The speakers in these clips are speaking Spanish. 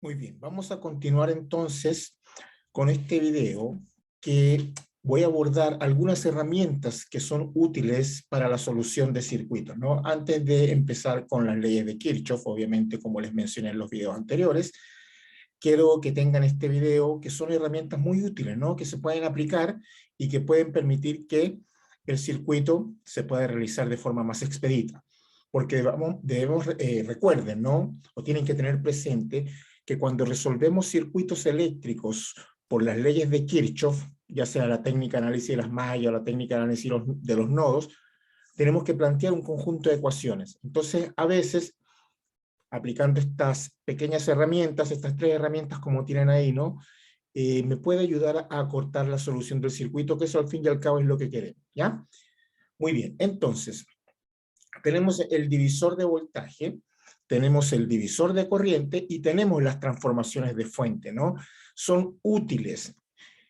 Muy bien, vamos a continuar entonces con este video que voy a abordar algunas herramientas que son útiles para la solución de circuitos, ¿no? Antes de empezar con las leyes de Kirchhoff, obviamente como les mencioné en los videos anteriores, quiero que tengan este video que son herramientas muy útiles, ¿no? Que se pueden aplicar y que pueden permitir que el circuito se pueda realizar de forma más expedita. Porque recuerden, ¿no? O tienen que tener presente que cuando resolvemos circuitos eléctricos por las leyes de Kirchhoff, ya sea la técnica de análisis de las mallas o la técnica de análisis de los nodos, tenemos que plantear un conjunto de ecuaciones. Entonces, a veces, aplicando estas pequeñas herramientas, estas tres herramientas como tienen ahí, ¿no? Me puede ayudar a acortar la solución del circuito, que eso al fin y al cabo es lo que queremos, ¿ya? Muy bien, entonces, tenemos el divisor de voltaje, tenemos el divisor de corriente y tenemos las transformaciones de fuente, ¿no? Son útiles.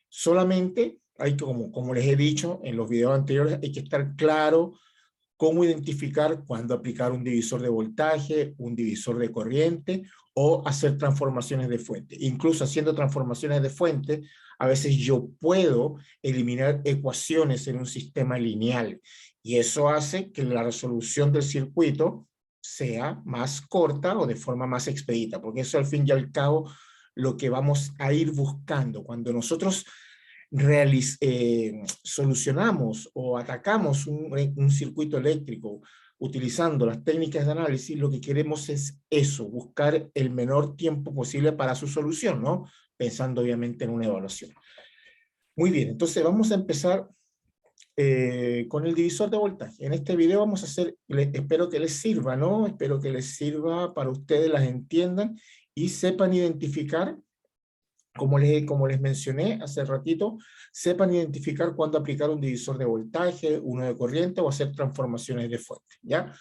Solamente hay que, como les he dicho en los videos anteriores, hay que estar claro cómo identificar cuándo aplicar un divisor de voltaje, un divisor de corriente o hacer transformaciones de fuente. Incluso haciendo transformaciones de fuente, a veces yo puedo eliminar ecuaciones en un sistema lineal y eso hace que la resolución del circuito sea más corta o de forma más expedita, porque eso al fin y al cabo lo que vamos a ir buscando. Cuando nosotros solucionamos o atacamos un circuito eléctrico utilizando las técnicas de análisis, lo que queremos es eso, buscar el menor tiempo posible para su solución, ¿no? Pensando obviamente en una evaluación. Muy bien, entonces vamos a empezar con el divisor de voltaje. En este video vamos a hacer, espero que les sirva, ¿no? Espero que les sirva para ustedes, las entiendan y sepan identificar, como les mencioné hace ratito, sepan identificar cuándo aplicar un divisor de voltaje, uno de corriente o hacer transformaciones de fuente, ¿ya?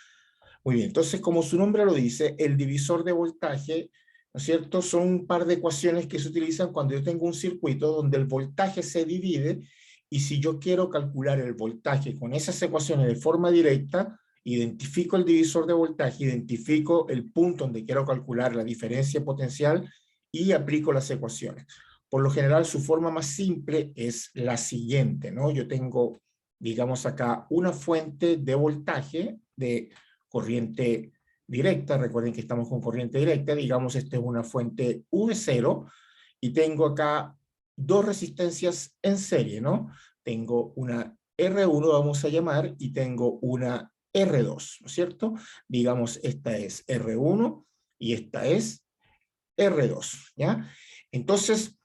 Muy bien, entonces como su nombre lo dice, el divisor de voltaje, ¿no es cierto? Son un par de ecuaciones que se utilizan cuando yo tengo un circuito donde el voltaje se divide y si yo quiero calcular el voltaje con esas ecuaciones de forma directa, identifico el divisor de voltaje, identifico el punto donde quiero calcular la diferencia potencial y aplico las ecuaciones. Por lo general, su forma más simple es la siguiente, ¿no? Yo tengo, digamos acá, una fuente de voltaje de corriente directa, recuerden que estamos con corriente directa, digamos esta es una fuente V0, y tengo acá dos resistencias en serie, ¿no? Tengo una R1, vamos a llamar, y tengo una R2, ¿no es cierto? Digamos, esta es R1 y esta es R2, ¿ya? Entonces,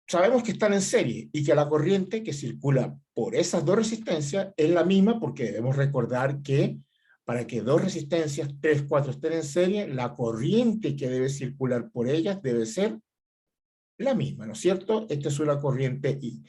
sabemos que están en serie y que la corriente que circula por esas dos resistencias es la misma porque debemos recordar que para que dos resistencias 3, 4 estén en serie, la corriente que debe circular por ellas debe ser la misma, ¿no es cierto? Esta es una corriente I.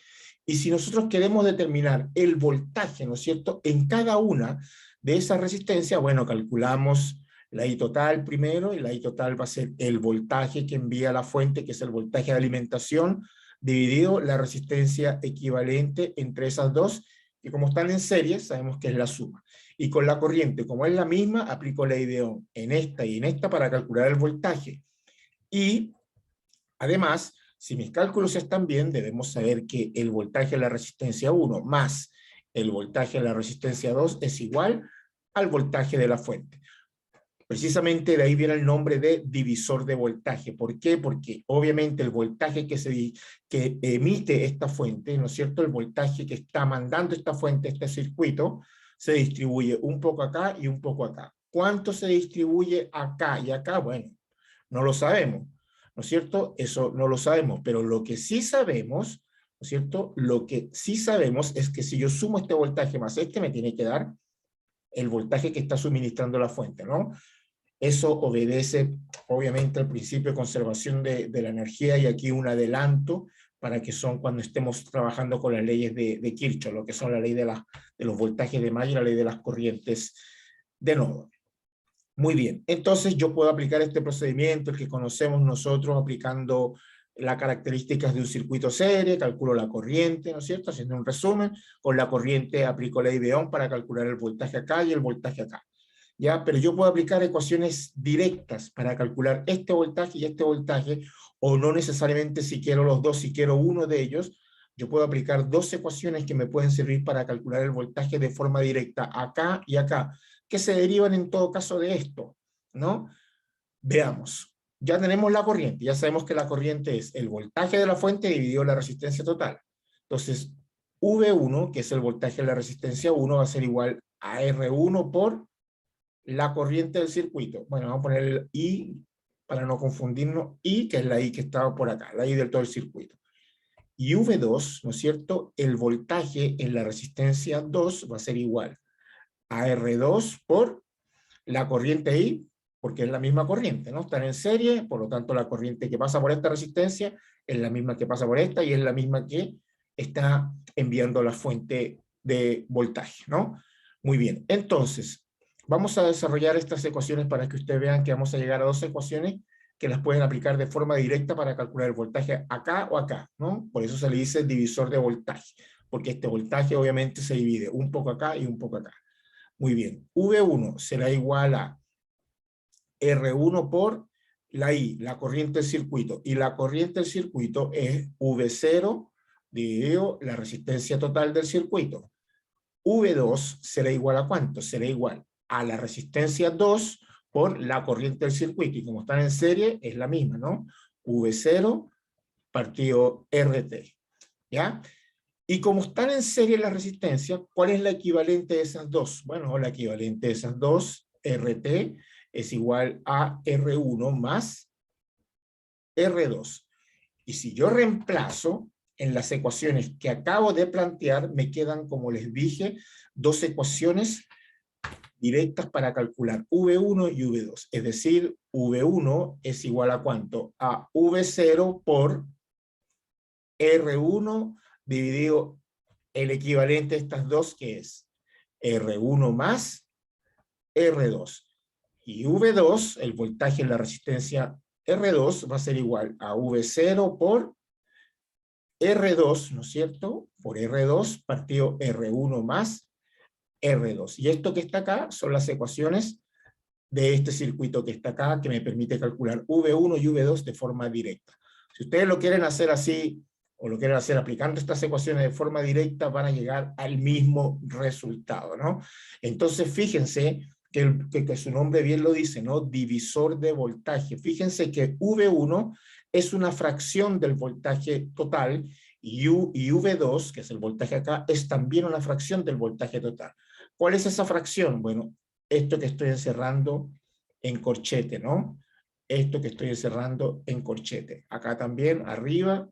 Y si nosotros queremos determinar el voltaje, ¿no es cierto?, en cada una de esas resistencias, bueno, calculamos la I total primero, y la I total va a ser el voltaje que envía la fuente, que es el voltaje de alimentación, dividido la resistencia equivalente entre esas dos, que como están en serie, sabemos que es la suma. Y con la corriente, como es la misma, aplico la I de Ohm en esta y en esta para calcular el voltaje. Y además, si mis cálculos están bien, debemos saber que el voltaje de la resistencia 1 más el voltaje de la resistencia 2 es igual al voltaje de la fuente. Precisamente de ahí viene el nombre de divisor de voltaje. ¿Por qué? Porque obviamente el voltaje que emite esta fuente, ¿no es cierto? El voltaje que está mandando esta fuente, este circuito, se distribuye un poco acá y un poco acá. ¿Cuánto se distribuye acá y acá? Bueno, no lo sabemos, ¿no es cierto? Eso no lo sabemos, pero lo que sí sabemos, ¿no es cierto? Lo que sí sabemos es que si yo sumo este voltaje más este, me tiene que dar el voltaje que está suministrando la fuente, ¿no? Eso obedece, obviamente, al principio de conservación de la energía, y aquí un adelanto para que son cuando estemos trabajando con las leyes de Kirchhoff, lo que son la ley de los voltajes de malla y la ley de las corrientes de nodo. Muy bien, entonces yo puedo aplicar este procedimiento, el que conocemos nosotros, aplicando las características de un circuito serie, calculo la corriente, ¿no es cierto? Haciendo un resumen, con la corriente aplico la I de Ohm para calcular el voltaje acá y el voltaje acá. ¿ya? Pero yo puedo aplicar ecuaciones directas para calcular este voltaje y este voltaje, o no necesariamente si quiero los dos, si quiero uno de ellos, yo puedo aplicar dos ecuaciones que me pueden servir para calcular el voltaje de forma directa, acá y acá, que se derivan en todo caso de esto, ¿no? Veamos. Ya tenemos la corriente, ya sabemos que la corriente es el voltaje de la fuente dividido la resistencia total. Entonces, V1, que es el voltaje de la resistencia 1, va a ser igual a R1 por la corriente del circuito. Bueno, vamos a poner el I para no confundirnos, I, que es la I que estaba por acá, la I del todo el circuito. Y V2, ¿no es cierto? El voltaje en la resistencia 2 va a ser igual a R2 por la corriente I, porque es la misma corriente, ¿no? Están en serie, por lo tanto la corriente que pasa por esta resistencia es la misma que pasa por esta y es la misma que está enviando la fuente de voltaje, ¿no? Muy bien, entonces, vamos a desarrollar estas ecuaciones para que ustedes vean que vamos a llegar a dos ecuaciones que las pueden aplicar de forma directa para calcular el voltaje acá o acá, ¿no? Por eso se le dice divisor de voltaje, porque este voltaje obviamente se divide un poco acá y un poco acá. Muy bien, V1 será igual a R1 por la I, la corriente del circuito, y la corriente del circuito es V0 dividido la resistencia total del circuito. V2 será igual a ¿cuánto? Será igual a la resistencia 2 por la corriente del circuito, y como están en serie, es la misma, ¿no? V0 partido RT, ¿ya? Y como están en serie las resistencias, ¿cuál es la equivalente de esas dos? Bueno, la equivalente de esas dos, RT, es igual a R1 más R2. Y si yo reemplazo en las ecuaciones que acabo de plantear, me quedan, como les dije, dos ecuaciones directas para calcular V1 y V2. Es decir, V1 es igual a ¿cuánto? A V0 por R1 dividido el equivalente de estas dos, que es R1 más R2. Y V2, el voltaje en la resistencia R2, va a ser igual a V0 por R2, ¿no es cierto? Por R2 partido R1 más R2. Y esto que está acá son las ecuaciones de este circuito que está acá, que me permite calcular V1 y V2 de forma directa. Si ustedes lo quieren hacer así, o lo quieren hacer aplicando estas ecuaciones de forma directa, van a llegar al mismo resultado, ¿no? Entonces, fíjense que su nombre bien lo dice, ¿no? Divisor de voltaje. Fíjense que V1 es una fracción del voltaje total, y V2, que es el voltaje acá, es también una fracción del voltaje total. ¿Cuál es esa fracción? Bueno, esto que estoy encerrando en corchete, ¿no? Esto que estoy encerrando en corchete. Acá también, arriba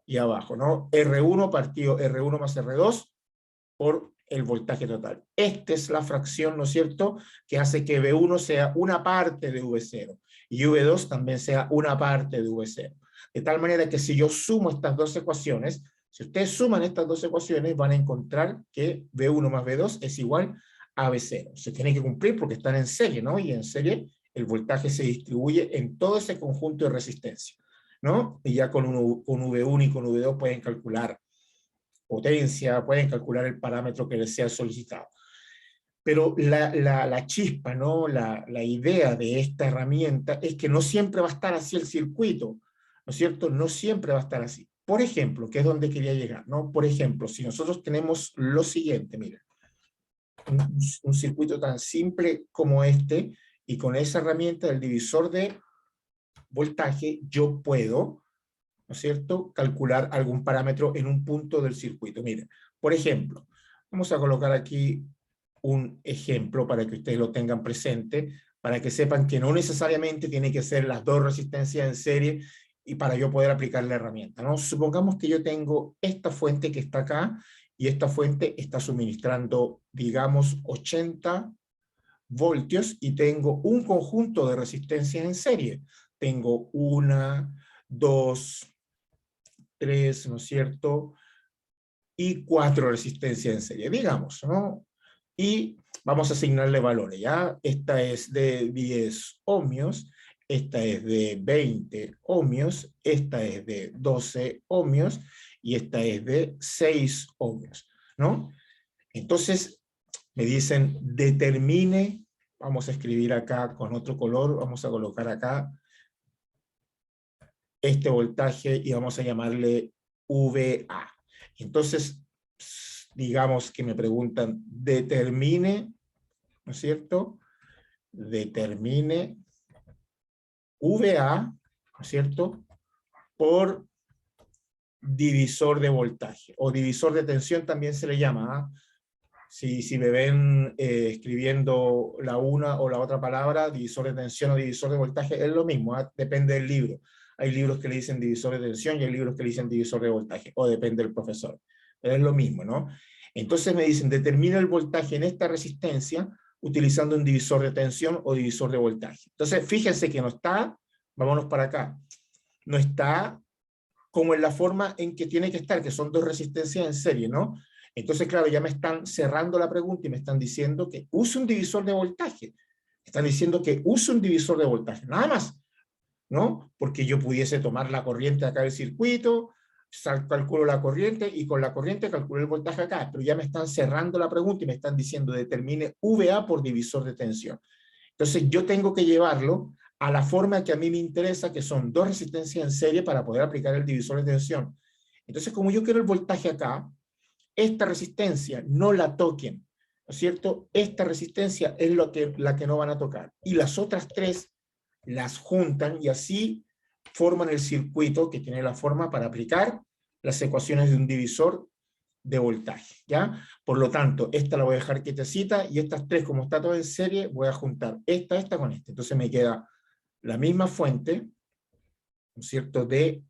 y abajo, ¿no? R1 partido R1 más R2 por el voltaje total. Esta es la fracción, ¿no es cierto?, que hace que V1 sea una parte de V0 y V2 también sea una parte de V0. De tal manera que si yo sumo estas dos ecuaciones, si ustedes suman estas dos ecuaciones, van a encontrar que V1 más V2 es igual a V0. Se tiene que cumplir porque están en serie, ¿no? Y en serie el voltaje se distribuye en todo ese conjunto de resistencia, ¿no? Y ya con V1 y con V2 pueden calcular potencia, pueden calcular el parámetro que les sea solicitado. Pero la chispa, ¿no? La idea de esta herramienta es que no siempre va a estar así el circuito, ¿no es cierto? No siempre va a estar así. Por ejemplo, que es donde quería llegar, ¿no? Por ejemplo, si nosotros tenemos lo siguiente, miren, un circuito tan simple como este, y con esa herramienta del divisor de voltaje, yo puedo, ¿no es cierto?, calcular algún parámetro en un punto del circuito. Miren, por ejemplo, vamos a colocar aquí un ejemplo para que ustedes lo tengan presente, para que sepan que no necesariamente tiene que ser las dos resistencias en serie y para yo poder aplicar la herramienta, ¿no? Supongamos que yo tengo esta fuente que está acá y esta fuente está suministrando, digamos, 80 voltios y tengo un conjunto de resistencias en serie. Tengo una, dos, tres, ¿no es cierto?, y 4 resistencias en serie, digamos, ¿no? Y vamos a asignarle valores, ¿ya? Esta es de 10 ohmios, esta es de 20 ohmios, esta es de 12 ohmios, y esta es de 6 ohmios, ¿no? Entonces, me dicen, determine, vamos a escribir acá con otro color, vamos a colocar acá este voltaje y vamos a llamarle VA. Entonces, digamos que me preguntan, determine, ¿no es cierto? Determine VA, ¿no es cierto? Por divisor de voltaje, o divisor de tensión también se le llama. Si me ven escribiendo la una o la otra palabra, divisor de tensión o divisor de voltaje, es lo mismo, depende del libro. Hay libros que le dicen divisor de tensión y hay libros que le dicen divisor de voltaje, o depende del profesor. Pero es lo mismo, ¿no? Entonces me dicen, determina el voltaje en esta resistencia utilizando un divisor de tensión o divisor de voltaje. Entonces, fíjense que no está, vámonos para acá, no está como en la forma en que tiene que estar, que son dos resistencias en serie, ¿no? Entonces, claro, ya me están cerrando la pregunta y me están diciendo que use un divisor de voltaje. Están diciendo que use un divisor de voltaje, nada más, ¿no? Porque yo pudiese tomar la corriente acá del circuito, calculo la corriente y con la corriente calculo el voltaje acá, pero ya me están cerrando la pregunta y me están diciendo determine VA por divisor de tensión. Entonces yo tengo que llevarlo a la forma que a mí me interesa, que son dos resistencias en serie para poder aplicar el divisor de tensión. Entonces, como yo quiero el voltaje acá, esta resistencia no la toquen, ¿no es cierto? Esta resistencia es la que no van a tocar. Y las otras tres las juntan y así forman el circuito que tiene la forma para aplicar las ecuaciones de un divisor de voltaje, ¿ya? Por lo tanto, esta la voy a dejar quietecita y estas tres, como está todo en serie, voy a juntar esta con esta. Entonces me queda la misma fuente, ¿no es cierto?, de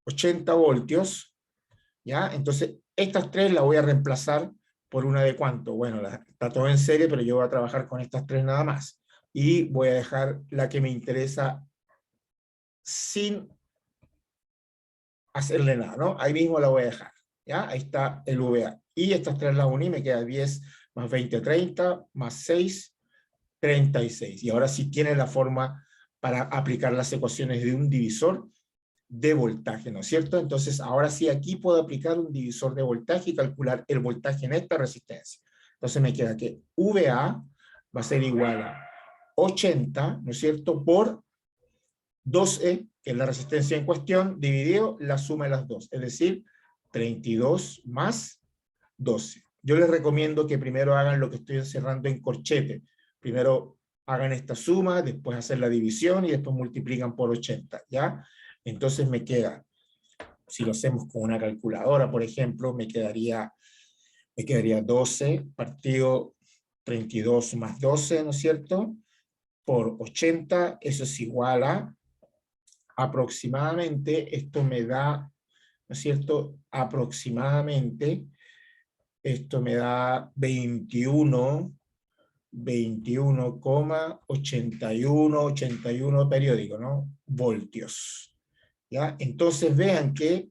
80 voltios, ¿ya? Entonces, estas tres las voy a reemplazar por una de ¿cuánto? Bueno, está todo en serie, pero yo voy a trabajar con estas tres nada más. Y voy a dejar la que me interesa sin hacerle nada, ¿no? Ahí mismo la voy a dejar, ¿ya? Ahí está el VA. Y estas tres las uní, me queda 10 más 20, 30, más 6, 36. Y ahora sí tiene la forma para aplicar las ecuaciones de un divisor de voltaje, ¿no es cierto? Entonces, ahora sí aquí puedo aplicar un divisor de voltaje y calcular el voltaje en esta resistencia. Entonces me queda que VA va a ser igual a 80, ¿no es cierto?, por 2E, que es la resistencia en cuestión, dividido la suma de las dos, es decir, 32 más 12. Yo les recomiendo que primero hagan lo que estoy encerrando en corchete. Primero hagan esta suma, después hacer la división y después multiplican por 80, ¿ya? Entonces me queda, si lo hacemos con una calculadora, por ejemplo, me quedaría 12 partido 32 más 12, ¿no es cierto?, por 80, eso es igual a aproximadamente, esto me da, ¿no es cierto?, aproximadamente, esto me da 21,81 periódico, ¿no?, voltios, ¿ya? Entonces vean que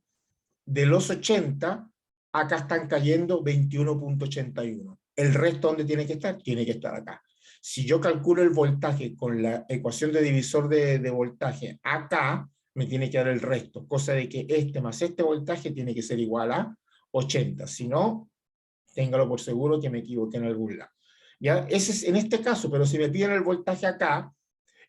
de los 80, acá están cayendo 21,81. ¿El resto dónde tiene que estar? Tiene que estar acá. Si yo calculo el voltaje con la ecuación de divisor de voltaje acá, me tiene que dar el resto, cosa de que este más este voltaje tiene que ser igual a 80. Si no, téngalo por seguro que me equivoqué en algún lado. ¿Ya? Ese es en este caso, pero si me piden el voltaje acá,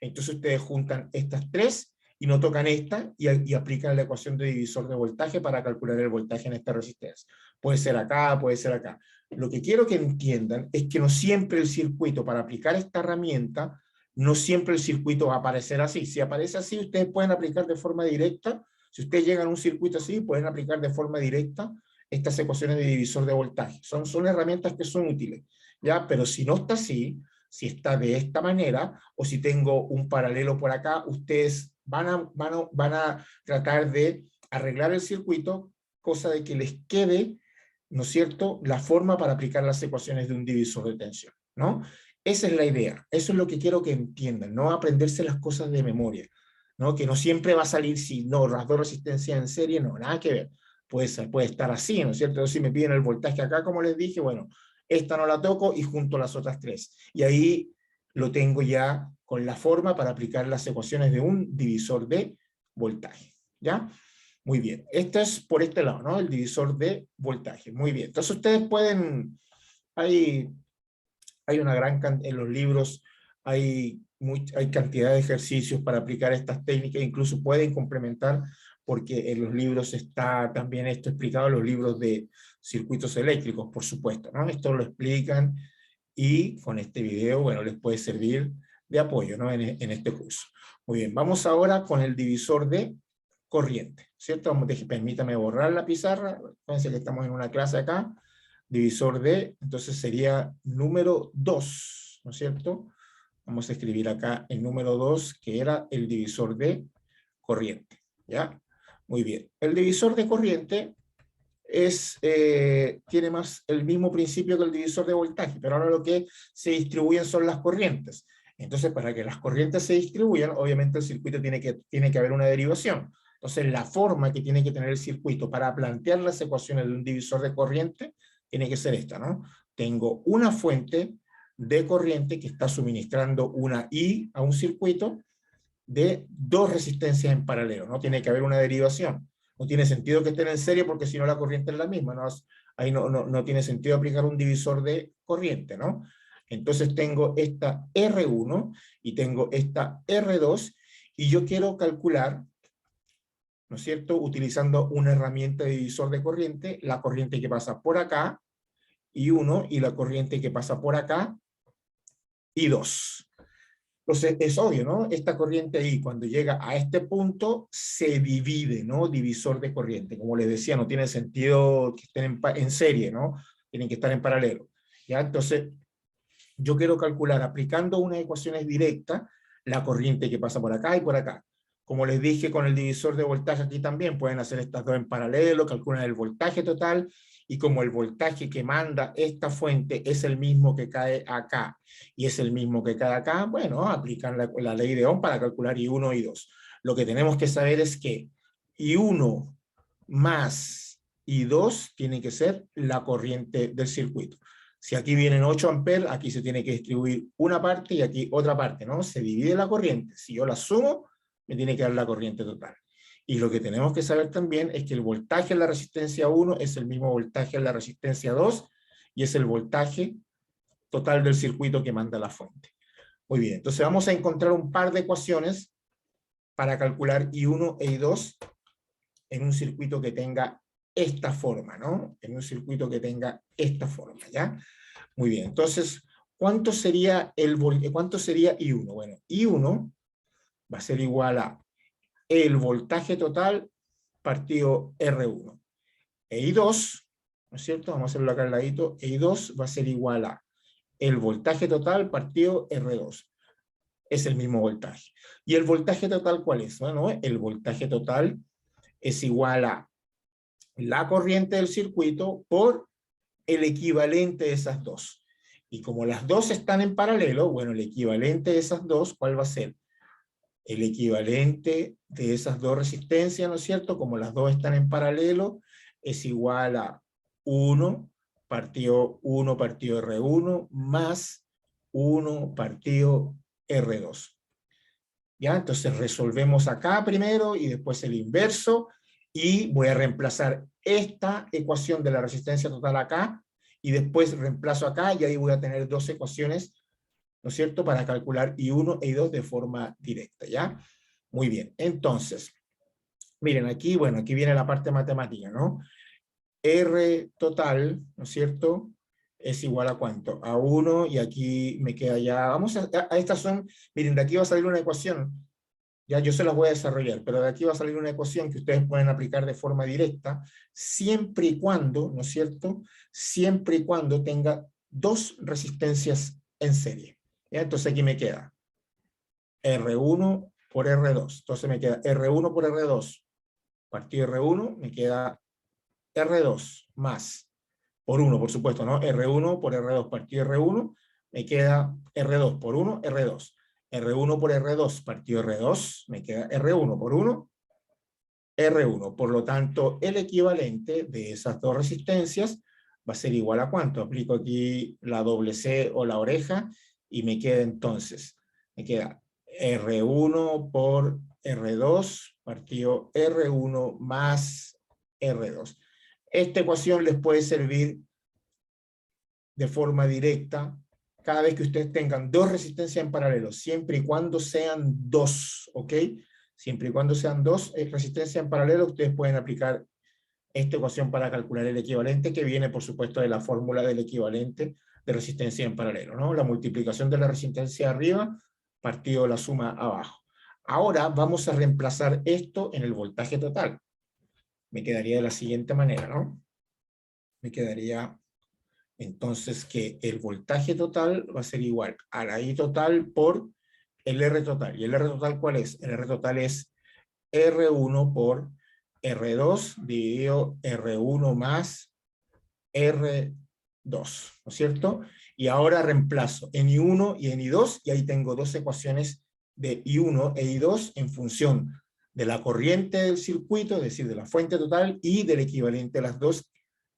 entonces ustedes juntan estas tres y no tocan esta y aplican la ecuación de divisor de voltaje para calcular el voltaje en esta resistencia. Puede ser acá, puede ser acá. Lo que quiero que entiendan es que no siempre el circuito, para aplicar esta herramienta, no siempre el circuito va a aparecer así. Si aparece así, ustedes pueden aplicar de forma directa. Si ustedes llegan a un circuito así, pueden aplicar de forma directa estas ecuaciones de divisor de voltaje. Son herramientas que son útiles, ¿ya? Pero si no está así, si está de esta manera, o si tengo un paralelo por acá, ustedes van a tratar de arreglar el circuito, cosa de que les quede, ¿no es cierto?, la forma para aplicar las ecuaciones de un divisor de tensión, ¿no? Esa es la idea, eso es lo que quiero que entiendan, no aprenderse las cosas de memoria, ¿no? Que no siempre va a salir, si no, las dos resistencias en serie, no, nada que ver, puede estar así, ¿no es cierto? Entonces, si me piden el voltaje acá, como les dije, bueno, esta no la toco y junto las otras tres. Y ahí lo tengo ya con la forma para aplicar las ecuaciones de un divisor de voltaje, ¿ya? Muy bien, esto es por este lado, ¿no? El divisor de voltaje, muy bien. Entonces ustedes pueden, hay una gran cantidad, en los libros hay cantidad de ejercicios para aplicar estas técnicas, incluso pueden complementar, porque en los libros está también esto explicado, en los libros de circuitos eléctricos, por supuesto, ¿no? Esto lo explican y con este video, bueno, les puede servir de apoyo, ¿no? En este curso. Muy bien, vamos ahora con el divisor de corriente, ¿cierto? Permítame borrar la pizarra, fíjense que estamos en una clase acá, divisor de, entonces sería número 2, ¿no es cierto? Vamos a escribir acá el número 2, que era el divisor de corriente, ¿ya? Muy bien. El divisor de corriente tiene más el mismo principio que el divisor de voltaje, pero ahora lo que se distribuyen son las corrientes. Entonces, para que las corrientes se distribuyan, obviamente el circuito tiene que haber una derivación. Entonces, la forma que tiene que tener el circuito para plantear las ecuaciones de un divisor de corriente tiene que ser esta, ¿no? Tengo una fuente de corriente que está suministrando una I a un circuito de dos resistencias en paralelo, ¿no? Tiene que haber una derivación. No tiene sentido que estén en serie porque si no la corriente es la misma, ¿no? Ahí no tiene sentido aplicar un divisor de corriente, ¿no? Entonces tengo esta R1 y tengo esta R2 y yo quiero calcular, ¿no es cierto?, utilizando una herramienta de divisor de corriente, la corriente que pasa por acá, I1, y la corriente que pasa por acá, I2. Entonces es obvio, ¿no? Esta corriente ahí, cuando llega a este punto, se divide, ¿no? Divisor de corriente. Como les decía, no tiene sentido que estén en serie, ¿no? Tienen que estar en paralelo. ¿Ya? Entonces, yo quiero calcular, aplicando unas ecuaciones directas, la corriente que pasa por acá y por acá. Como les dije con el divisor de voltaje aquí también, pueden hacer estas dos en paralelo, calculan el voltaje total, y como el voltaje que manda esta fuente es el mismo que cae acá, y es el mismo que cae acá, bueno, aplican la ley de Ohm para calcular I1 y I2. Lo que tenemos que saber es que I1 más I2 tiene que ser la corriente del circuito. Si aquí vienen 8 amperes, aquí se tiene que distribuir una parte y aquí otra parte, ¿no? Se divide la corriente. Si yo la sumo, me tiene que dar la corriente total. Y lo que tenemos que saber también es que el voltaje en la resistencia 1 es el mismo voltaje en la resistencia 2 y es el voltaje total del circuito que manda la fuente. Muy bien, entonces vamos a encontrar un par de ecuaciones para calcular I1 e I2 en un circuito que tenga esta forma, ¿no? En un circuito que tenga esta forma, ¿ya? Muy bien, entonces, ¿cuánto sería I1? Bueno, I1 va a ser igual a el voltaje total partido R1. E I2, ¿no es cierto? Vamos a hacerlo acá al ladito. E I2 va a ser igual a el voltaje total partido R2. Es el mismo voltaje. ¿Y el voltaje total cuál es? Bueno, el voltaje total es igual a la corriente del circuito por el equivalente de esas dos. Y como las dos están en paralelo, bueno, el equivalente de esas dos, ¿cuál va a ser? El equivalente de esas dos resistencias, ¿no es cierto? Como las dos están en paralelo, es igual a 1 partido R1 más 1 partido R2. ¿Ya? Entonces resolvemos acá primero y después el inverso, y voy a reemplazar esta ecuación de la resistencia total acá, y después reemplazo acá, y ahí voy a tener dos ecuaciones, ¿no es cierto?, para calcular I1 e I2 de forma directa, ¿ya? Muy bien, entonces, miren aquí, bueno, aquí viene la parte matemática, ¿no? R total, ¿no es cierto?, es igual a ¿cuánto? A 1, y aquí me queda ya, vamos a estas son, miren, de aquí va a salir una ecuación, ya yo se las voy a desarrollar, pero de aquí va a salir una ecuación que ustedes pueden aplicar de forma directa, siempre y cuando, ¿no es cierto?, siempre y cuando tenga dos resistencias en serie. ¿Ya? Entonces aquí me queda R1 por R2. Entonces me queda R1 por R2 partido R1, me queda R2 más, por 1 por supuesto, ¿no? R1 por R2 partido R1, me queda R2 por 1, R2. R1 por R2 partido R2, me queda R1 por 1, R1. Por lo tanto, el equivalente de esas dos resistencias va a ser igual a ¿cuánto? Aplico aquí la doble C o la oreja y me queda entonces, me queda R1 por R2 partido R1 más R2. Esta ecuación les puede servir de forma directa cada vez que ustedes tengan dos resistencias en paralelo, siempre y cuando sean dos, ¿ok? Siempre y cuando sean dos resistencias en paralelo, ustedes pueden aplicar esta ecuación para calcular el equivalente, que viene, por supuesto, de la fórmula del equivalente de resistencia en paralelo, ¿no? La multiplicación de la resistencia arriba partido la suma abajo. Ahora vamos a reemplazar esto en el voltaje total. Me quedaría de la siguiente manera, ¿no? Me quedaría entonces que el voltaje total va a ser igual a la I total por el R total. ¿Y el R total cuál es? El R total es R1 por R2 dividido R1 más R2, ¿no es cierto? Y ahora reemplazo en I1 y en I2, y ahí tengo dos ecuaciones de I1 e I2 en función de la corriente del circuito, es decir, de la fuente total, y del equivalente a las dos,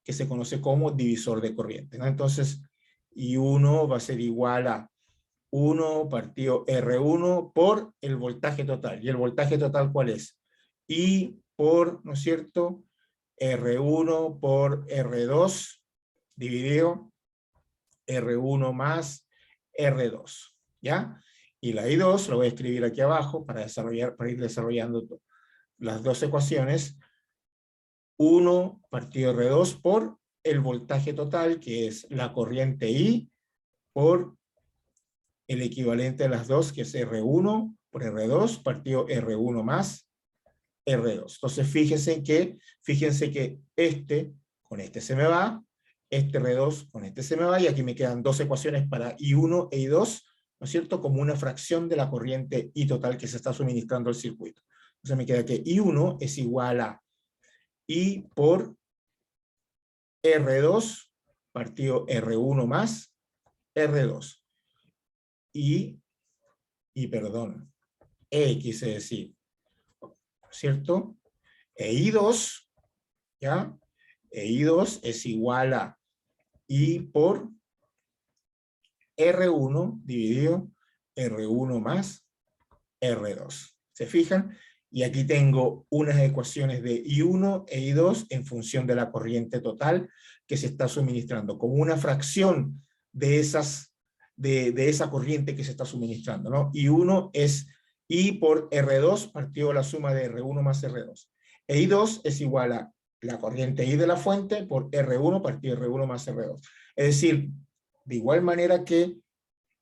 que se conoce como divisor de corriente, ¿no? Entonces, I1 va a ser igual a 1 partido R1 por el voltaje total. ¿Y el voltaje total cuál es? I por, ¿no es cierto?, R1 por R2 dividido R1 más R2, ¿ya? Y la I2 lo voy a escribir aquí abajo para ir desarrollando las dos ecuaciones. 1 partido R2 por el voltaje total, que es la corriente I, por el equivalente a las dos, que es R1 por R2, partido R1 más R2. Entonces fíjense que este con este se me va, este R2 con este se me va, y aquí me quedan dos ecuaciones para I1 e I2, ¿no es cierto?, como una fracción de la corriente I total que se está suministrando al circuito. Entonces me queda que I1 es igual a I por R2 partido R1 más R2. Perdón, quise decir, ¿cierto? E I2, ¿ya? E I2 es igual a I por R1 dividido R1 más R2. ¿Se fijan? Y aquí tengo unas ecuaciones de I1 e I2 en función de la corriente total que se está suministrando, como una fracción de esa corriente que se está suministrando, ¿no? I1 es I por R2 partido la suma de R1 más R2. E I2 es igual a la corriente I de la fuente por R1 partido R1 más R2. Es decir, de igual manera que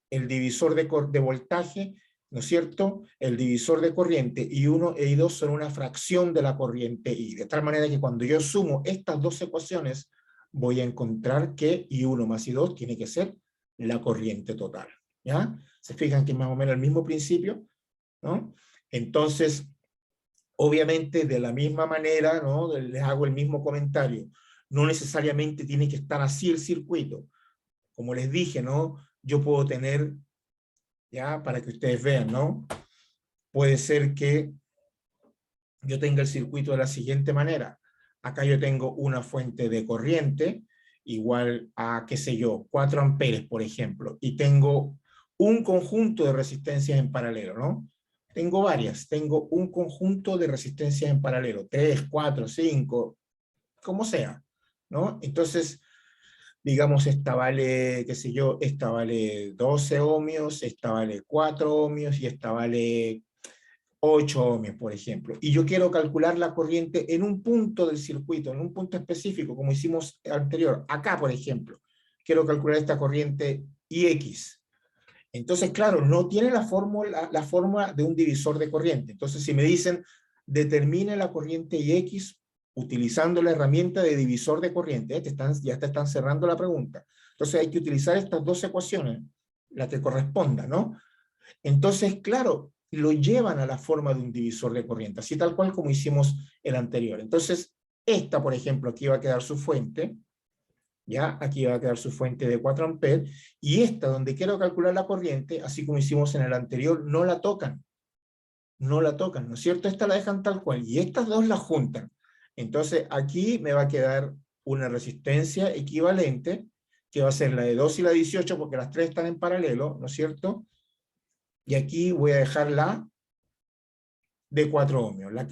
el divisor de voltaje, ¿no es cierto?, el divisor de corriente I1 e I2 son una fracción de la corriente I, de tal manera que cuando yo sumo estas dos ecuaciones, voy a encontrar que I1 más I2 tiene que ser la corriente total, ¿ya? ¿Se fijan que es más o menos el mismo principio? ¿No? Entonces, obviamente, de la misma manera, ¿no?, les hago el mismo comentario. No necesariamente tiene que estar así el circuito. Como les dije, ¿no?, yo puedo tener, ya, para que ustedes vean, ¿no? Puede ser que yo tenga el circuito de la siguiente manera. Acá yo tengo una fuente de corriente, igual a, qué sé yo, 4 amperes, por ejemplo, y tengo un conjunto de resistencias en paralelo, ¿no? Tengo varias, tengo un conjunto de resistencias en paralelo, 3, 4, 5, como sea, ¿no? Entonces, digamos, esta vale, qué sé yo, esta vale 12 ohmios, esta vale 4 ohmios y esta vale 8 ohmios, por ejemplo. Y yo quiero calcular la corriente en un punto del circuito, en un punto específico, como hicimos anterior. Acá, por ejemplo, quiero calcular esta corriente IX. Entonces, claro, no tiene la fórmula de un divisor de corriente. Entonces, si me dicen, determine la corriente IX utilizando la herramienta de divisor de corriente, ya te están cerrando la pregunta. Entonces hay que utilizar estas dos ecuaciones, la que corresponda, ¿no? Entonces, claro, lo llevan a la forma de un divisor de corriente, así tal cual como hicimos el anterior. Entonces, esta, por ejemplo, aquí va a quedar su fuente, ¿ya? Aquí va a quedar su fuente de 4 amperes, y esta, donde quiero calcular la corriente, así como hicimos en el anterior, no la tocan, ¿no es cierto? Esta la dejan tal cual, y estas dos las juntan. Entonces, aquí me va a quedar una resistencia equivalente, que va a ser la de 2 y la de 18, porque las tres están en paralelo, ¿no es cierto? Y aquí voy a dejar la de 4 ohmios, la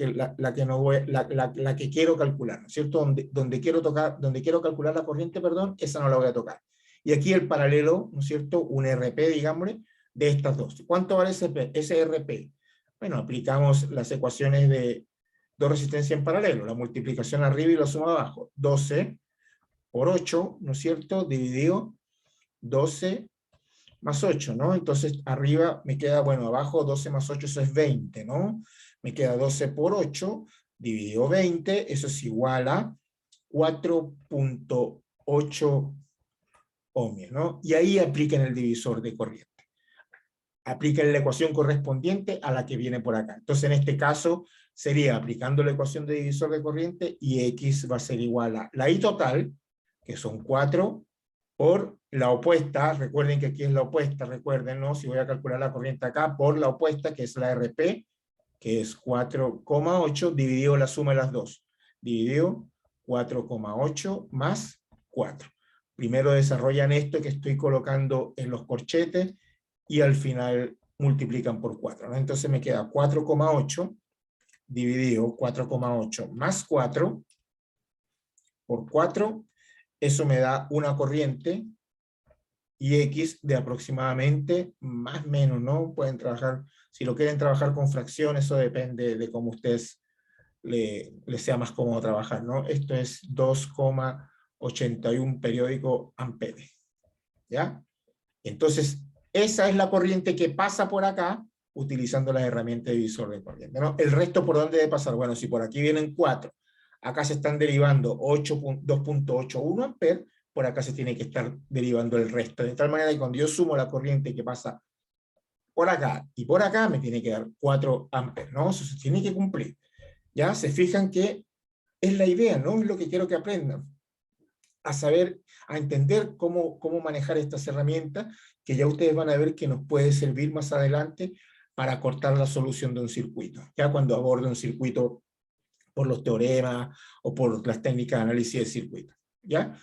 que quiero calcular, ¿no es cierto? Donde quiero calcular la corriente, perdón, esa no la voy a tocar. Y aquí el paralelo, ¿no es cierto? Un RP, digámosle, de estas dos. ¿Cuánto vale ese RP? Bueno, aplicamos las ecuaciones de dos resistencias en paralelo, la multiplicación arriba y la suma abajo. 12 por 8, ¿no es cierto? Dividido 12 más 8, ¿no? Entonces arriba me queda, bueno, abajo 12 más 8, eso es 20, ¿no? Me queda 12 por 8, dividido 20, eso es igual a 4.8 ohmios, ¿no? Y ahí apliquen el divisor de corriente. Apliquen la ecuación correspondiente a la que viene por acá. Entonces, en este caso, sería aplicando la ecuación de divisor de corriente y X va a ser igual a la I total, que son 4, por la opuesta. Recuerden que aquí es la opuesta, recuerden, ¿no? Si voy a calcular la corriente acá, por la opuesta, que es la RP, que es 4,8, dividido la suma de las dos. Dividido 4,8 más 4. Primero desarrollan esto que estoy colocando en los corchetes y al final multiplican por 4, ¿no? Entonces me queda 4,8 dividido 4,8 más 4 por 4. Eso me da una corriente y X de aproximadamente, más o menos, ¿no? Pueden trabajar, si lo quieren trabajar con fracciones, eso depende de cómo ustedes les sea más cómodo trabajar, ¿no? Esto es 2,81 periódico amperes, ¿ya? Entonces, esa es la corriente que pasa por acá utilizando las herramientas de divisor de corriente, ¿no? El resto, ¿por dónde debe pasar? Bueno, si por aquí vienen 4, acá se están derivando 2.81 amperes, por acá se tiene que estar derivando el resto, de tal manera que cuando yo sumo la corriente que pasa por acá y por acá, me tiene que dar 4 amperes, ¿no? Eso se tiene que cumplir. ¿Ya? Se fijan que es la idea, ¿no? Es lo que quiero que aprendan. A saber, a entender cómo manejar estas herramientas, que ya ustedes van a ver que nos puede servir más adelante para cortar la solución de un circuito. Ya cuando aborde un circuito por los teoremas o por las técnicas de análisis de circuito. ¿Ya?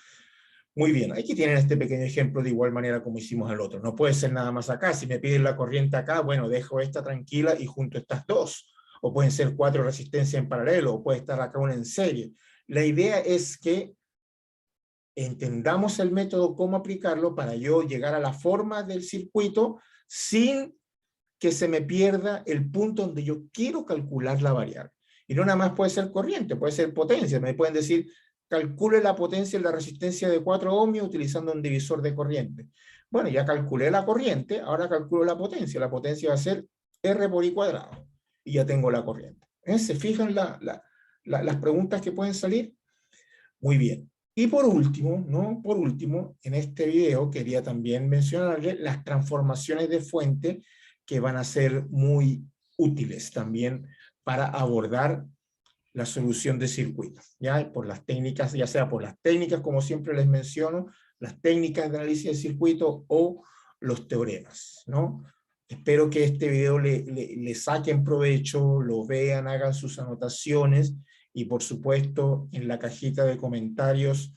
Muy bien, aquí tienen este pequeño ejemplo de igual manera como hicimos el otro. No puede ser nada más acá. Si me piden la corriente acá, bueno, dejo esta tranquila y junto estas dos. O pueden ser 4 resistencias en paralelo, o puede estar acá una en serie. La idea es que entendamos el método, cómo aplicarlo para yo llegar a la forma del circuito sin que se me pierda el punto donde yo quiero calcular la variable. Y no nada más puede ser corriente, puede ser potencia. Me pueden decir, calcule la potencia y la resistencia de 4 ohmios utilizando un divisor de corriente. Bueno, ya calculé la corriente, ahora calculo la potencia. La potencia va a ser R por I cuadrado. Y ya tengo la corriente. ¿Se fijan las preguntas que pueden salir? Muy bien. Y por último, ¿no? Por último, en este video quería también mencionarles las transformaciones de fuente que van a ser muy útiles también para abordar la solución de circuitos, ¿ya? Por las técnicas, ya sea por las técnicas, como siempre les menciono, las técnicas de análisis de circuito o los teoremas, ¿no? Espero que este video le saquen provecho, lo vean, hagan sus anotaciones y por supuesto en la cajita de comentarios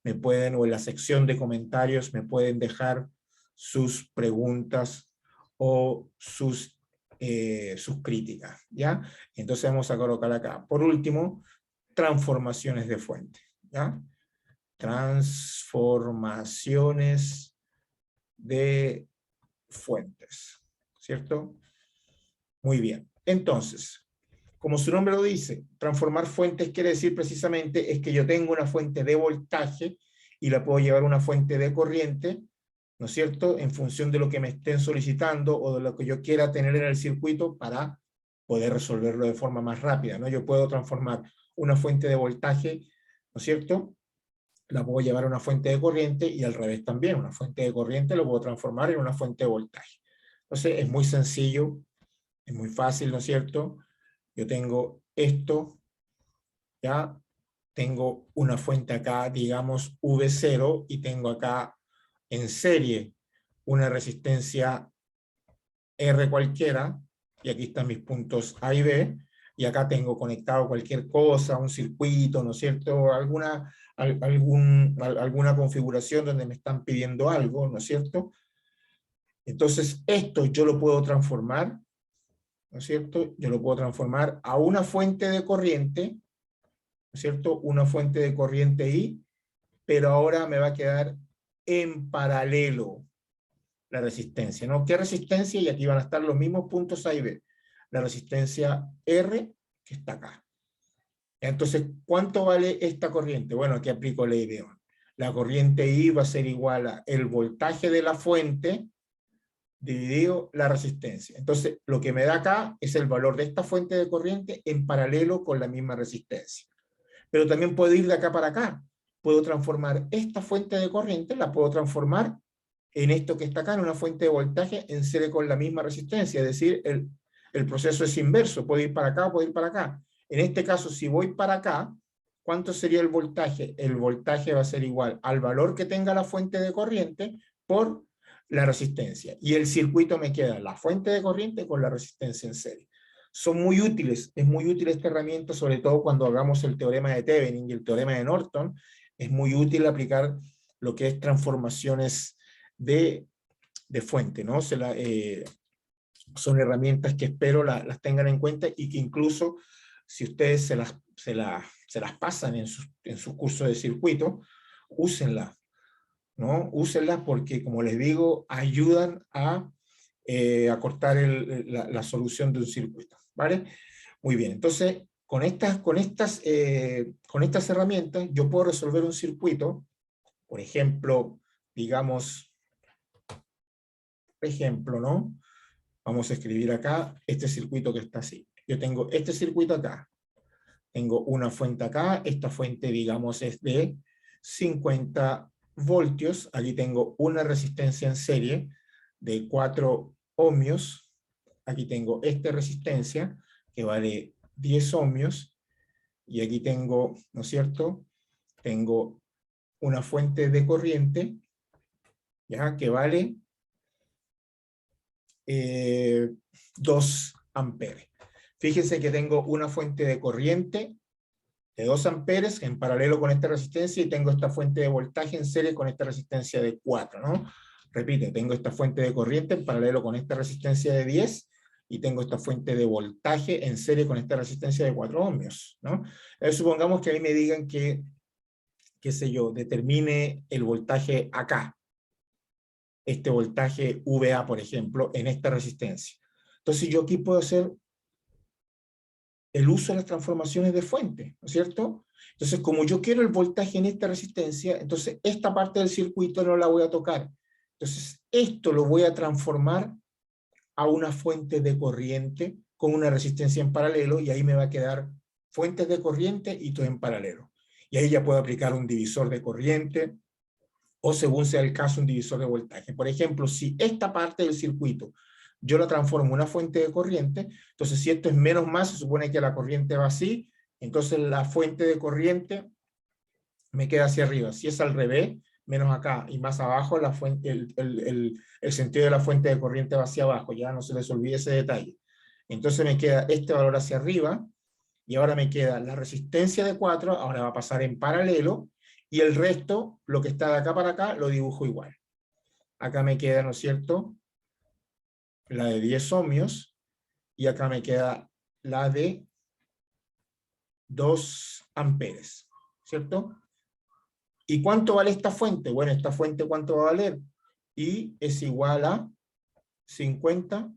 me pueden, o en la sección de comentarios me pueden dejar sus preguntas o sus críticas, ¿ya? Entonces vamos a colocar acá. Por último, transformaciones de fuente, ¿ya? Transformaciones de fuentes, ¿cierto? Muy bien. Entonces, como su nombre lo dice, transformar fuentes quiere decir precisamente es que yo tengo una fuente de voltaje y la puedo llevar a una fuente de corriente, ¿no es cierto?, en función de lo que me estén solicitando o de lo que yo quiera tener en el circuito para poder resolverlo de forma más rápida, ¿no? Yo puedo transformar una fuente de voltaje, ¿no es cierto?, la puedo llevar a una fuente de corriente y al revés también, una fuente de corriente lo puedo transformar en una fuente de voltaje. Entonces es muy sencillo, es muy fácil, ¿no es cierto? Yo tengo esto, ya tengo una fuente acá, digamos V0, y tengo acá en serie una resistencia R cualquiera, y aquí están mis puntos A y B, y acá tengo conectado cualquier cosa, un circuito, ¿no es cierto? Alguna configuración donde me están pidiendo algo, ¿no es cierto? Entonces esto yo lo puedo transformar, ¿no es cierto? Yo lo puedo transformar a una fuente de corriente, ¿no es cierto? Una fuente de corriente I, pero ahora me va a quedar en paralelo la resistencia, ¿no? ¿Qué resistencia? Y aquí van a estar los mismos puntos A y B. La resistencia R, que está acá. Entonces, ¿cuánto vale esta corriente? Bueno, aquí aplico ley de Ohm. La corriente I va a ser igual a el voltaje de la fuente dividido la resistencia. Entonces, lo que me da acá es el valor de esta fuente de corriente en paralelo con la misma resistencia. Pero también puedo ir de acá para acá. Puedo transformar esta fuente de corriente, la puedo transformar en esto que está acá, en una fuente de voltaje en serie con la misma resistencia. Es decir, el proceso es inverso. Puedo ir para acá o puedo ir para acá. En este caso, si voy para acá, ¿cuánto sería el voltaje? El voltaje va a ser igual al valor que tenga la fuente de corriente por la resistencia. Y el circuito me queda la fuente de corriente con la resistencia en serie. Son muy útiles, es muy útil esta herramienta, sobre todo cuando hagamos el teorema de Thevenin y el teorema de Norton. Es muy útil aplicar lo que es transformaciones de fuente, ¿no? Son herramientas que espero las tengan en cuenta y que incluso si ustedes se las pasan en sus cursos de circuito, úsenlas, ¿no? Úsenlas porque, como les digo, ayudan a acortar la solución de un circuito, ¿vale? Muy bien, entonces, con estas herramientas yo puedo resolver un circuito, por ejemplo, digamos, ¿no? Vamos a escribir acá este circuito que está así. Yo tengo este circuito acá, tengo una fuente acá, esta fuente, digamos, es de 50 voltios, aquí tengo una resistencia en serie de 4 ohmios, aquí tengo esta resistencia que vale 10 ohmios, y aquí tengo, ¿no es cierto?, tengo una fuente de corriente, ¿ya?, que vale 2 amperes. Fíjense que tengo una fuente de corriente de 2 amperes en paralelo con esta resistencia, y tengo esta fuente de voltaje en serie con esta resistencia de 4, ¿no? Repite, tengo esta fuente de corriente en paralelo con esta resistencia de 10, y tengo esta fuente de voltaje en serie con esta resistencia de 4 ohmios, ¿no? Supongamos que a mí me digan que, qué sé yo, determine el voltaje acá, este voltaje VA, por ejemplo, en esta resistencia. Entonces yo aquí puedo hacer el uso de las transformaciones de fuente, ¿no es cierto? Entonces, como yo quiero el voltaje en esta resistencia, entonces esta parte del circuito no la voy a tocar. Entonces, esto lo voy a transformar a una fuente de corriente con una resistencia en paralelo, y ahí me va a quedar fuentes de corriente y todo en paralelo. Y ahí ya puedo aplicar un divisor de corriente, o según sea el caso, un divisor de voltaje. Por ejemplo, si esta parte del circuito yo la transformo en una fuente de corriente, entonces si esto es menos más, se supone que la corriente va así, entonces la fuente de corriente me queda hacia arriba. Si es al revés, menos acá y más abajo, la fuente, el sentido de la fuente de corriente va hacia abajo, ya no se les olvide ese detalle. Entonces me queda este valor hacia arriba, y ahora me queda la resistencia de 4, ahora va a pasar en paralelo, y el resto, lo que está de acá para acá, lo dibujo igual. Acá me queda, ¿no es cierto?, la de 10 ohmios, y acá me queda la de 2 amperes, ¿cierto? ¿Y cuánto vale esta fuente? Bueno, esta fuente, ¿cuánto va a valer? Y es igual a 50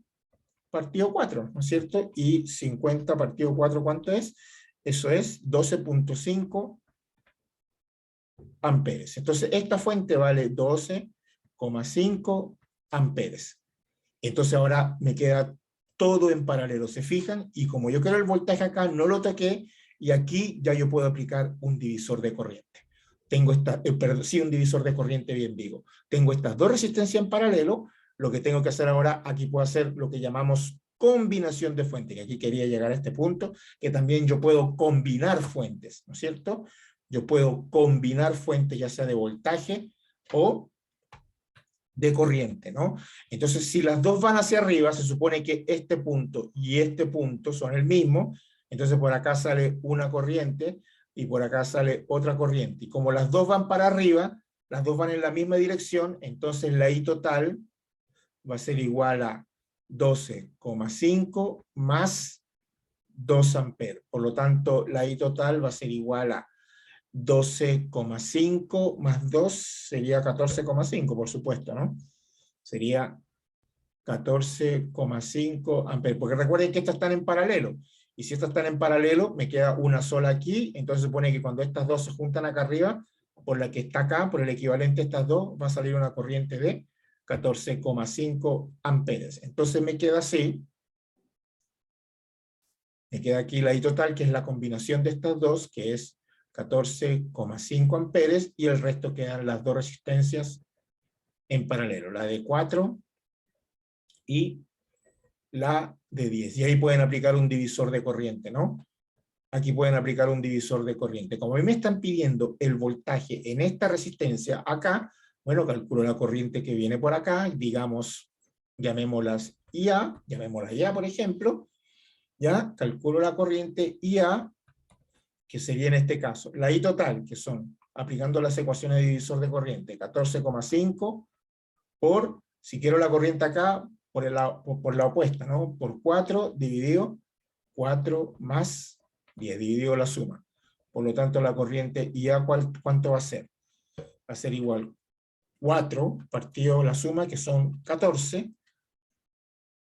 partido 4, ¿no es cierto? Y 50 partido 4, ¿cuánto es? Eso es 12.5 amperes. Entonces, esta fuente vale 12,5 amperes. Entonces ahora me queda todo en paralelo, ¿se fijan? Y como yo quiero el voltaje acá, no lo toqué, y aquí ya yo puedo aplicar un divisor de corriente. Tengo perdón, sí, un divisor de corriente, bien digo. Tengo estas dos resistencias en paralelo. Lo que tengo que hacer ahora, aquí puedo hacer lo que llamamos combinación de fuentes, que aquí quería llegar a este punto, que también yo puedo combinar fuentes, ¿no es cierto? Yo puedo combinar fuentes, ya sea de voltaje o de corriente, ¿no? Entonces, si las dos van hacia arriba, se supone que este punto y este punto son el mismo, entonces por acá sale una corriente y por acá sale otra corriente. Y como las dos van para arriba, las dos van en la misma dirección, entonces la I total va a ser igual a 12,5 más 2 amperes. Por lo tanto, la I total va a ser igual a 12,5 más 2 sería 14,5, por supuesto, ¿no? Sería 14,5 amperes, porque recuerden que estas están en paralelo, y si estas están en paralelo, me queda una sola aquí, entonces se supone que cuando estas dos se juntan acá arriba, por la que está acá, por el equivalente a estas dos, va a salir una corriente de 14,5 amperes. Entonces me queda así, me queda aquí la I total, que es la combinación de estas dos, que es 14,5 amperes, y el resto quedan las dos resistencias en paralelo, la de 4 y la de 10. Y ahí pueden aplicar un divisor de corriente, ¿no? Aquí pueden aplicar un divisor de corriente. Como a mí me están pidiendo el voltaje en esta resistencia acá, bueno, calculo la corriente que viene por acá, digamos, llamémoslas IA, por ejemplo, ya, calculo la corriente IA, que sería en este caso, la I total, que son, aplicando las ecuaciones de divisor de corriente, 14,5 por, si quiero la corriente acá, por la opuesta, ¿no? Por 4 dividido 4 más 10, dividido la suma. Por lo tanto, la corriente IA, ¿cuánto va a ser? Va a ser igual 4 partido la suma, que son 14,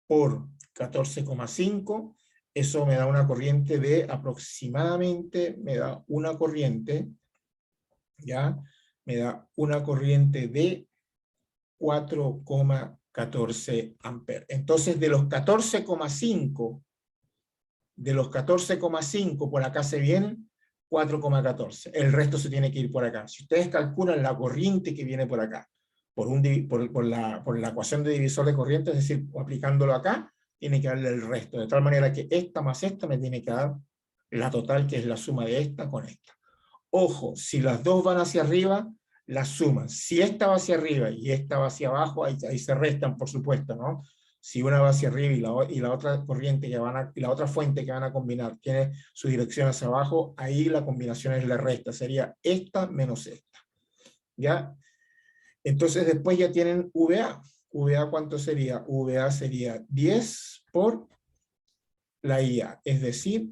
por 14,5, eso me da una corriente de aproximadamente, me da una corriente, ¿ya? Me da una corriente de 4,14 amperes. Entonces, de los 14,5 por acá se vienen 4,14. El resto se tiene que ir por acá. Si ustedes calculan la corriente que viene por acá, por la ecuación de divisor de corriente, es decir, aplicándolo acá, tiene que darle el resto, de tal manera que esta más esta me tiene que dar la total, que es la suma de esta con esta. Ojo, si las dos van hacia arriba, las suman. Si esta va hacia arriba y esta va hacia abajo, ahí se restan, por supuesto, ¿no? Si una va hacia arriba y la otra corriente y la otra fuente que van a combinar tiene su dirección hacia abajo, ahí la combinación es la resta, sería esta menos esta. ¿Ya? Entonces después ya tienen VA. VA, ¿cuánto sería? VA sería 10 por la IA, es decir,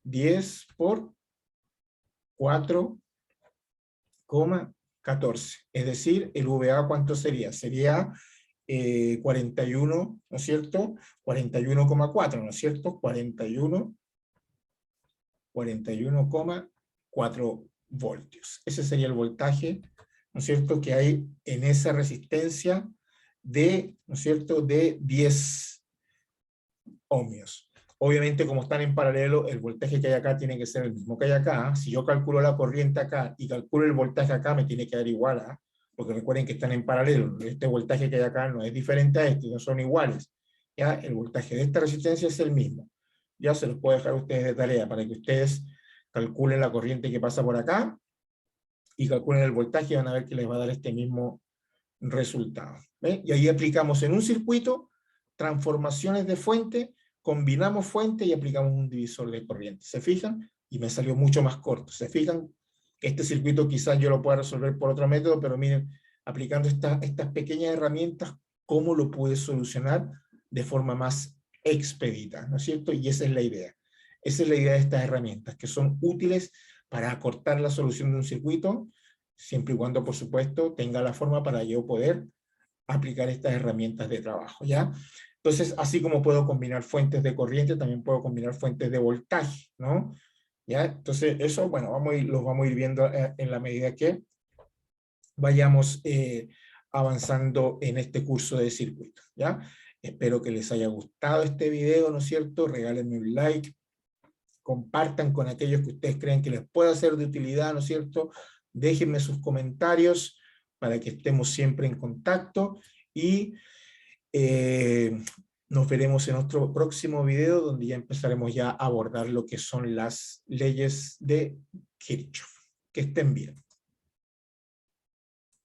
10 por 4,14. Es decir, el VA, ¿cuánto sería? Sería 41, ¿no es cierto? 41,4, ¿no es cierto? 41,4 voltios. Ese sería el voltaje, ¿no es cierto?, que hay en esa resistencia de, ¿no es cierto?, de 10 ohmios. Obviamente, como están en paralelo, el voltaje que hay acá tiene que ser el mismo que hay acá. Si yo calculo la corriente acá y calculo el voltaje acá, me tiene que dar igual a, porque recuerden que están en paralelo. Este voltaje que hay acá no es diferente a este, no son iguales. ¿Ya? El voltaje de esta resistencia es el mismo. Ya se los puedo dejar a ustedes de tarea para que ustedes calculen la corriente que pasa por acá y calculen el voltaje y van a ver que les va a dar este mismo resultado. ¿Ve? Y ahí aplicamos en un circuito transformaciones de fuente, combinamos fuente y aplicamos un divisor de corriente. ¿Se fijan? Y me salió mucho más corto. ¿Se fijan? Este circuito quizás yo lo pueda resolver por otro método, pero miren, aplicando estas pequeñas herramientas, cómo lo pude solucionar de forma más expedita, ¿no es cierto? Y esa es la idea. Esa es la idea de estas herramientas, que son útiles para acortar la solución de un circuito, siempre y cuando, por supuesto, tenga la forma para yo poder aplicar estas herramientas de trabajo, ¿ya? Entonces, así como puedo combinar fuentes de corriente, también puedo combinar fuentes de voltaje, ¿no? ¿Ya? Entonces, eso, bueno, los vamos a ir viendo en la medida que vayamos avanzando en este curso de circuito, ¿ya? Espero que les haya gustado este video, ¿no es cierto? Regálenme un like, compartan con aquellos que ustedes creen que les pueda ser de utilidad, ¿no es cierto? Déjenme sus comentarios para que estemos siempre en contacto y nos veremos en otro próximo video donde ya empezaremos ya a abordar lo que son las leyes de Kirchhoff. Que estén bien.